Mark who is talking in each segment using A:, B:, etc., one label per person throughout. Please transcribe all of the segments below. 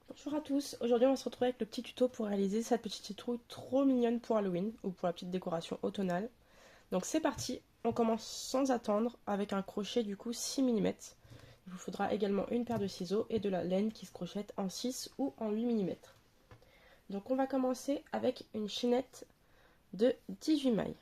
A: Bonjour à tous, aujourd'hui on va se retrouver avec le petit tuto pour réaliser cette petite citrouille trop mignonne pour Halloween ou pour la petite décoration automnale. Donc c'est parti, on commence sans attendre avec un crochet du coup 6 mm. Il vous faudra également une paire de ciseaux et de la laine qui se crochette en 6 ou en 8 mm. Donc on va commencer avec une chaînette de 18 mailles.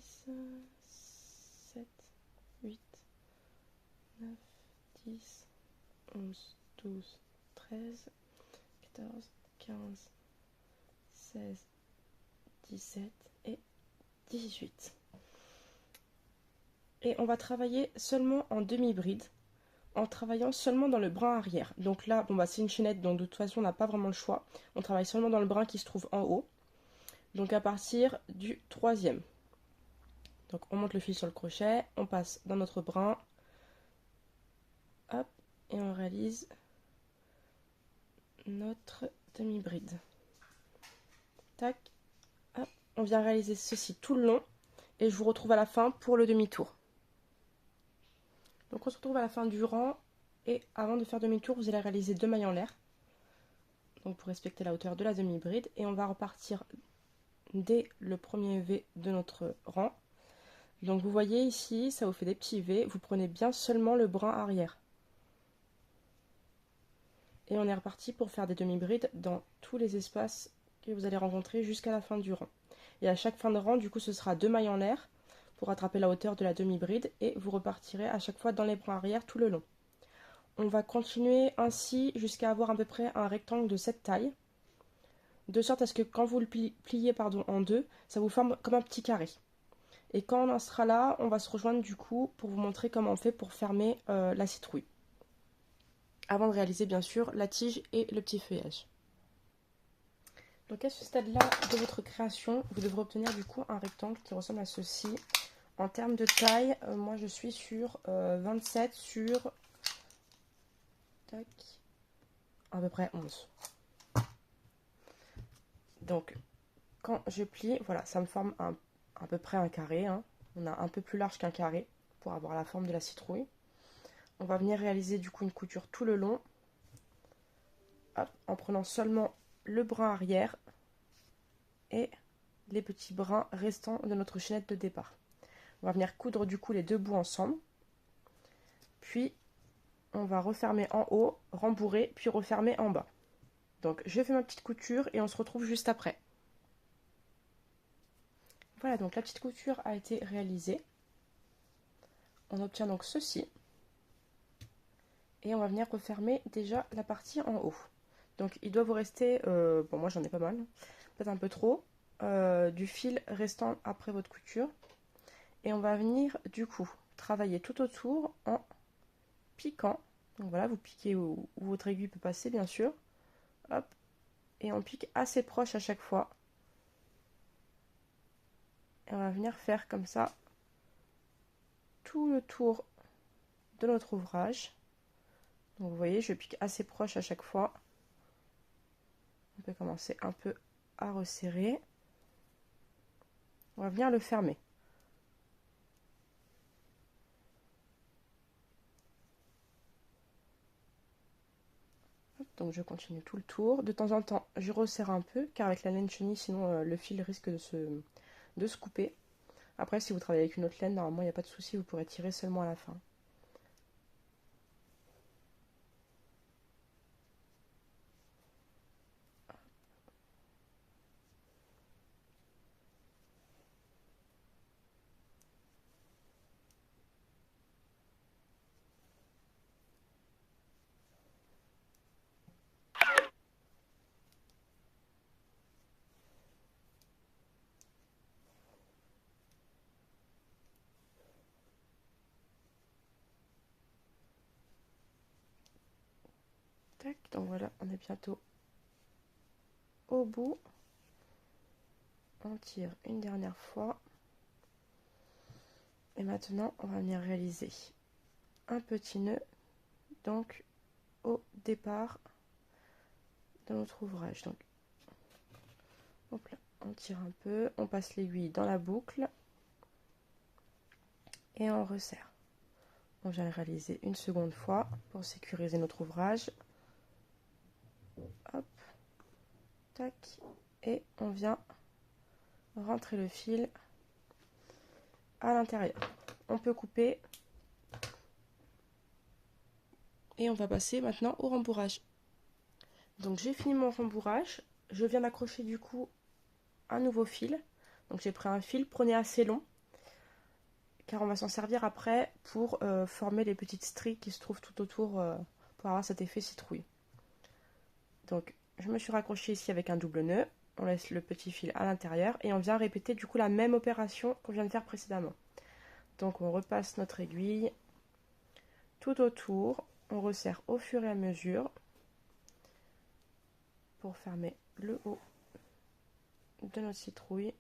A: Six, 7, 8, 9, 10, 11, 12, 13, 14, 15, 16, 17 et 18. Et on va travailler seulement en demi-bride, en travaillant seulement dans le brin arrière. Donc là, bon bah c'est une chaînette, donc de toute façon on n'a pas vraiment le choix. On travaille seulement dans le brin qui se trouve en haut. Donc à partir du troisième. Donc on monte le fil sur le crochet, on passe dans notre brin, hop, et on réalise notre demi-bride. Tac, hop, on vient réaliser ceci tout le long, et je vous retrouve à la fin pour le demi-tour. Donc on se retrouve à la fin du rang, et avant de faire demi-tour, vous allez réaliser 2 mailles en l'air. Donc pour respecter la hauteur de la demi-bride, et on va repartir dès le premier V de notre rang. Donc vous voyez ici, ça vous fait des petits V, vous prenez bien seulement le brin arrière. Et on est reparti pour faire des demi-brides dans tous les espaces que vous allez rencontrer jusqu'à la fin du rang. Et à chaque fin de rang, du coup, ce sera 2 mailles en l'air pour attraper la hauteur de la demi-bride et vous repartirez à chaque fois dans les brins arrière tout le long. On va continuer ainsi jusqu'à avoir à peu près un rectangle de cette taille, de sorte à ce que quand vous le pliez en deux, ça vous forme comme un petit carré. Et quand on en sera là, on va se rejoindre du coup pour vous montrer comment on fait pour fermer la citrouille. Avant de réaliser bien sûr la tige et le petit feuillage. Donc à ce stade-là de votre création, vous devrez obtenir du coup un rectangle qui ressemble à ceci. En termes de taille, moi je suis sur 27 sur tac, à peu près 11. Donc quand je plie, voilà, ça me forme à peu près un carré. Hein. On a un peu plus large qu'un carré pour avoir la forme de la citrouille. On va venir réaliser du coup une couture tout le long. Hop, en prenant seulement le brin arrière et les petits brins restants de notre chaînette de départ. On va venir coudre du coup les deux bouts ensemble. Puis on va refermer en haut, rembourrer, puis refermer en bas. Donc je fais ma petite couture et on se retrouve juste après. Voilà, donc la petite couture a été réalisée. On obtient donc ceci. Et on va venir refermer déjà la partie en haut. Donc il doit vous rester, bon moi j'en ai pas mal, peut-être un peu trop, du fil restant après votre couture. Et on va venir du coup travailler tout autour en piquant. Donc voilà, vous piquez où votre aiguille peut passer bien sûr. Hop. Et on pique assez proche à chaque fois. Et on va venir faire comme ça tout le tour de notre ouvrage. Donc vous voyez, je pique assez proche à chaque fois. On peut commencer un peu à resserrer. On va venir le fermer. Donc je continue tout le tour. De temps en temps, je resserre un peu, car avec la laine chenille, sinon le fil risque de se couper. Après, si vous travaillez avec une autre laine, normalement, il n'y a pas de souci, vous pourrez tirer seulement à la fin. Tac, donc voilà, on est bientôt au bout. On tire une dernière fois. Et maintenant, on va venir réaliser un petit nœud, donc au départ dans notre ouvrage. Donc, hop là, on tire un peu, on passe l'aiguille dans la boucle et on resserre. On vient le réaliser une seconde fois pour sécuriser notre ouvrage. Hop, tac, et on vient rentrer le fil à l'intérieur. On peut couper et on va passer maintenant au rembourrage. Donc j'ai fini mon rembourrage, je viens d'accrocher du coup un nouveau fil. Donc j'ai pris un fil, prenez assez long, car on va s'en servir après pour former les petites stries qui se trouvent tout autour pour avoir cet effet citrouille. Donc je me suis raccrochée ici avec un double nœud, on laisse le petit fil à l'intérieur et on vient répéter du coup la même opération qu'on vient de faire précédemment. Donc on repasse notre aiguille tout autour, on resserre au fur et à mesure pour fermer le haut de notre citrouille.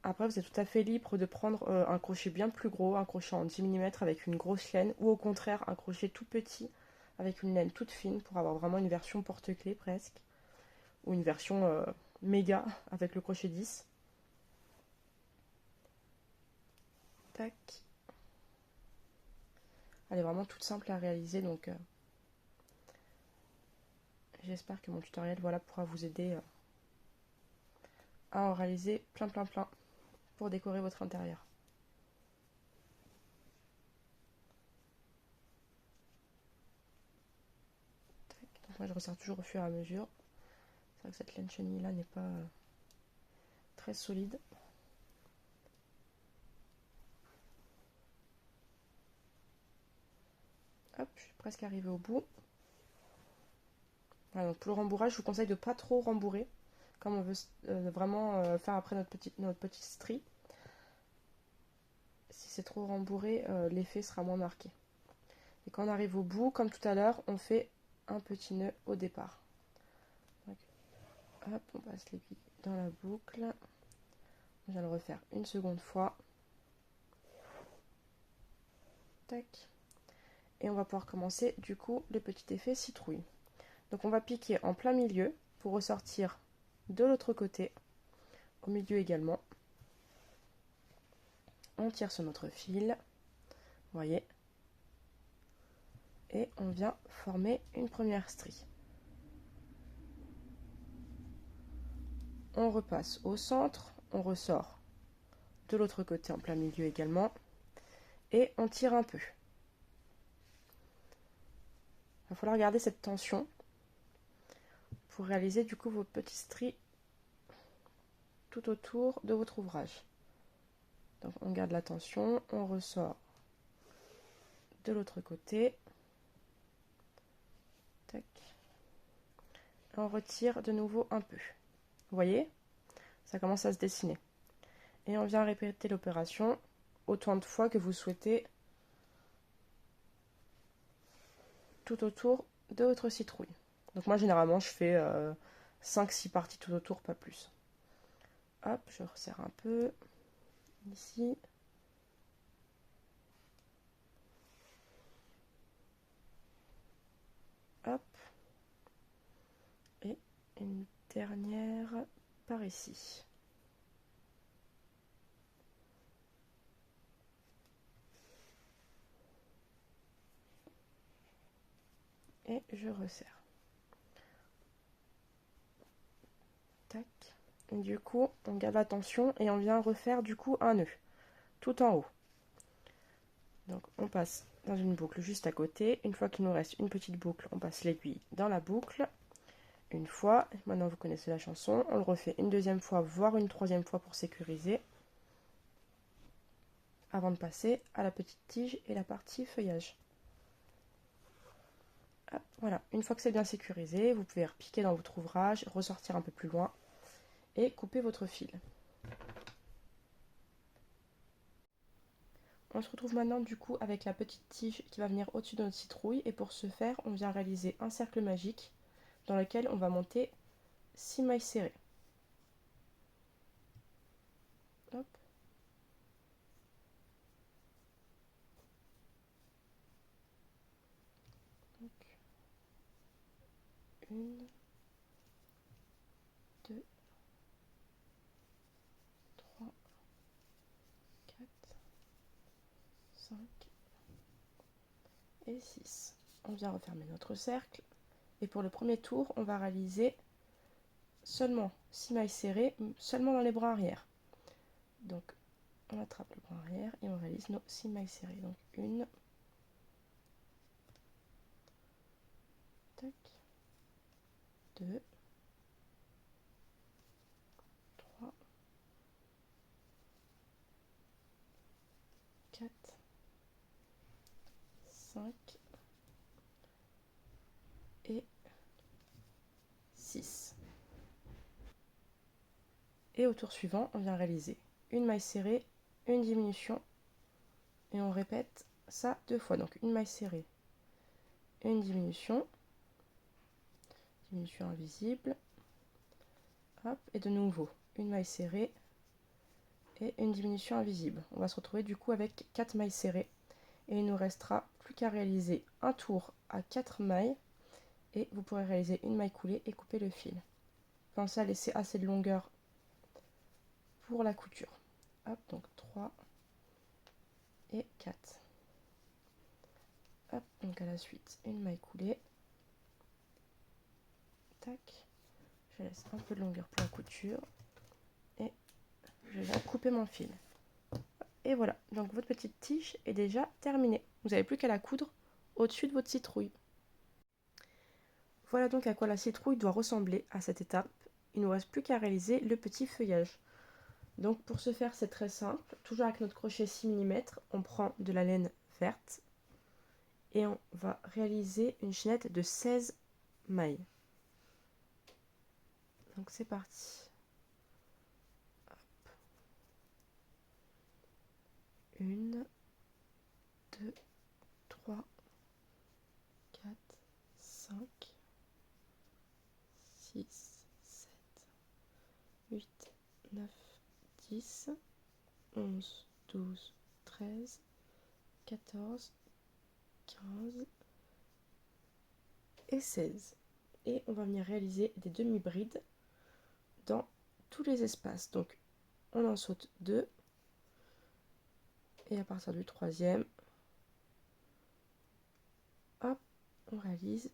A: Après, vous êtes tout à fait libre de prendre un crochet bien plus gros, un crochet en 10 mm avec une grosse laine, ou au contraire un crochet tout petit avec une laine toute fine pour avoir vraiment une version porte-clés presque, ou une version méga avec le crochet 10. Tac. Elle est vraiment toute simple à réaliser, donc j'espère que mon tutoriel pourra vous aider à en réaliser plein pour décorer votre intérieur. Donc moi je resserre toujours au fur et à mesure. C'est vrai que cette laine chenille là n'est pas très solide. Hop, je suis presque arrivée au bout. Voilà, donc pour le rembourrage, je vous conseille de ne pas trop rembourrer, comme on veut vraiment faire après notre petite strie. Si c'est trop rembourré, l'effet sera moins marqué. Et quand on arrive au bout, comme tout à l'heure, on fait un petit nœud au départ. Donc, hop, on passe l'aiguille dans la boucle. On vient le refaire une seconde fois. Tac. Et on va pouvoir commencer du coup le petit effet citrouille. Donc on va piquer en plein milieu pour ressortir de l'autre côté, au milieu également. On tire sur notre fil, vous voyez, et on vient former une première strie. On repasse au centre, on ressort de l'autre côté en plein milieu également, et on tire un peu. Il va falloir garder cette tension pour réaliser du coup vos petits stries tout autour de votre ouvrage. Donc on garde la tension, on ressort de l'autre côté. Tac. On retire de nouveau un peu. Vous voyez, ça commence à se dessiner. Et on vient répéter l'opération autant de fois que vous souhaitez tout autour de votre citrouille. Donc moi généralement je fais 5-6 parties tout autour, pas plus. Hop, je resserre un peu ici. Hop. Et une dernière par ici. Et je resserre. Tac. Et du coup, on garde la tension et on vient refaire du coup un nœud tout en haut. Donc on passe dans une boucle juste à côté. Une fois qu'il nous reste une petite boucle, on passe l'aiguille dans la boucle. Une fois, maintenant vous connaissez la chanson, on le refait une deuxième fois, voire une troisième fois pour sécuriser, avant de passer à la petite tige et la partie feuillage. Hop, voilà, une fois que c'est bien sécurisé, vous pouvez repiquer dans votre ouvrage, ressortir un peu plus loin et couper votre fil. On se retrouve maintenant du coup avec la petite tige qui va venir au-dessus de notre citrouille et pour ce faire, on vient réaliser un cercle magique dans lequel on va monter 6 mailles serrées. Hop. Donc, 1, 2, 3, 4, 5 et 6. On vient refermer notre cercle. Et pour le premier tour, on va réaliser seulement 6 mailles serrées, seulement dans les bras arrière. Donc, on attrape le bras arrière et on réalise nos 6 mailles serrées. Donc, 1, tac, 2, 3, 4, 5 et 6. Et au tour suivant, on vient réaliser une maille serrée, une diminution, et on répète ça 2 fois. Donc une maille serrée, une diminution, diminution invisible, hop, et de nouveau une maille serrée et une diminution invisible. On va se retrouver du coup avec 4 mailles serrées, et il nous restera plus qu'à réaliser un tour à 4 mailles, et vous pourrez réaliser une maille coulée et couper le fil. Pensez à laisser assez de longueur pour la couture. Hop, donc 3 et 4. Hop, donc à la suite, une maille coulée. Tac. Je laisse un peu de longueur pour la couture. Et je viens couper mon fil. Et voilà, donc votre petite tige est déjà terminée. Vous n'avez plus qu'à la coudre au-dessus de votre citrouille. Voilà donc à quoi la citrouille doit ressembler à cette étape. Il ne nous reste plus qu'à réaliser le petit feuillage. Donc pour ce faire, c'est très simple. Toujours avec notre crochet 6 mm, on prend de la laine verte et on va réaliser une chaînette de 16 mailles. Donc c'est parti. Hop. 1, 2, 3, 4, 5, 6, 7, 8, 9, 10, 11, 12, 13, 14, 15 et 16. Et on va venir réaliser des demi-brides dans tous les espaces. Donc on en saute 2 et à partir du troisième, hop, on réalise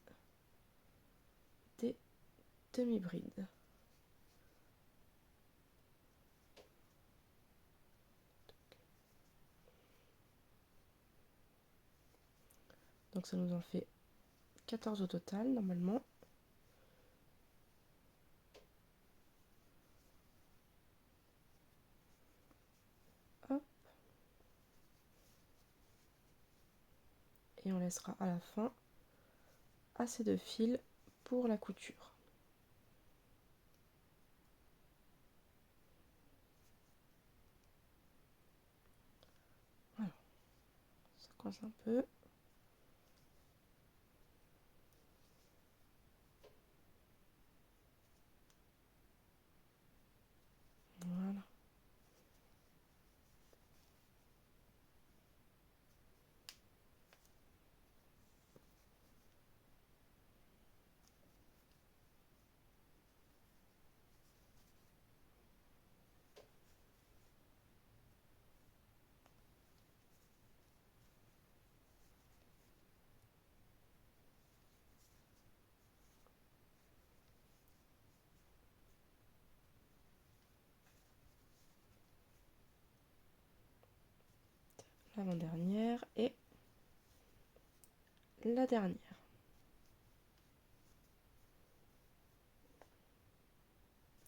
A: des demi-brides. Donc ça nous en fait 14 au total normalement. Hop. Et on laissera à la fin assez de fil pour la couture. Voilà, ça coince un peu. Voilà. L'avant-dernière et la dernière.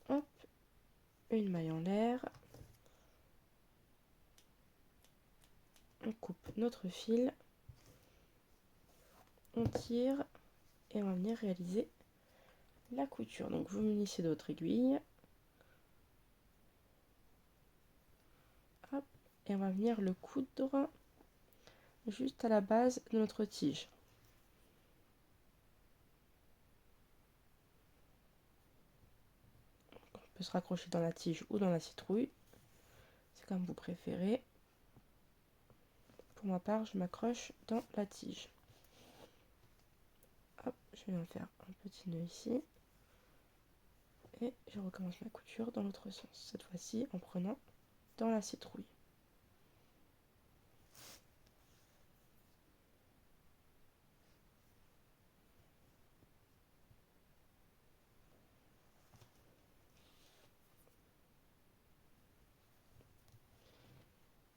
A: Hop, une maille en l'air. On coupe notre fil. On tire et on va venir réaliser la couture. Donc vous munissez de votre aiguille. Hop, et on va venir le coudre juste à la base de notre tige. On peut se raccrocher dans la tige ou dans la citrouille, c'est comme vous préférez. Pour ma part, je m'accroche dans la tige. Je viens faire un petit nœud ici. Et je recommence ma couture dans l'autre sens, cette fois-ci en prenant dans la citrouille.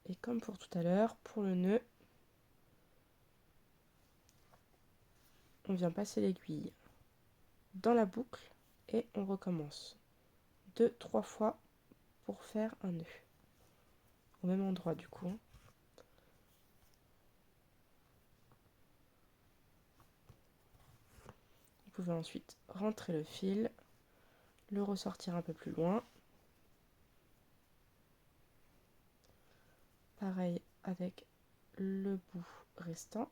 A: Et comme pour tout à l'heure, pour le nœud, on vient passer l'aiguille dans la boucle et on recommence 2-3 fois pour faire un nœud. Au même endroit du coup. Vous pouvez ensuite rentrer le fil, le ressortir un peu plus loin. Pareil avec le bout restant.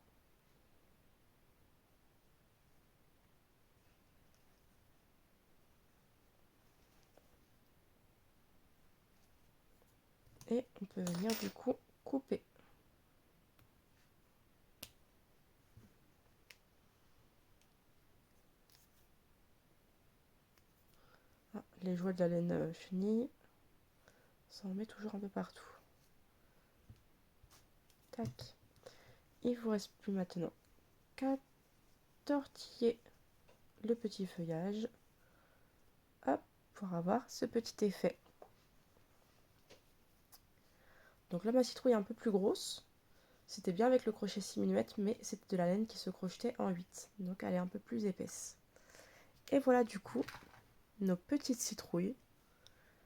A: Et on peut venir du coup couper. Ah, les joies de la laine chenille, ça en met toujours un peu partout. Tac. Il vous reste plus maintenant qu'à tortiller le petit feuillage, hop, pour avoir ce petit effet. Donc là ma citrouille est un peu plus grosse. C'était bien avec le crochet 6 mm, mais c'était de la laine qui se crochetait en 8, donc elle est un peu plus épaisse. Et voilà du coup nos petites citrouilles.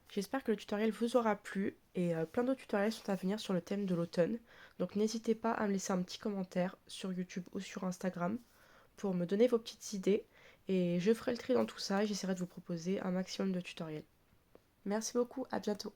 A: J'espère que le tutoriel vous aura plu et plein d'autres tutoriels sont à venir sur le thème de l'automne. Donc n'hésitez pas à me laisser un petit commentaire sur YouTube ou sur Instagram pour me donner vos petites idées et je ferai le tri dans tout ça et j'essaierai de vous proposer un maximum de tutoriels. Merci beaucoup, à bientôt.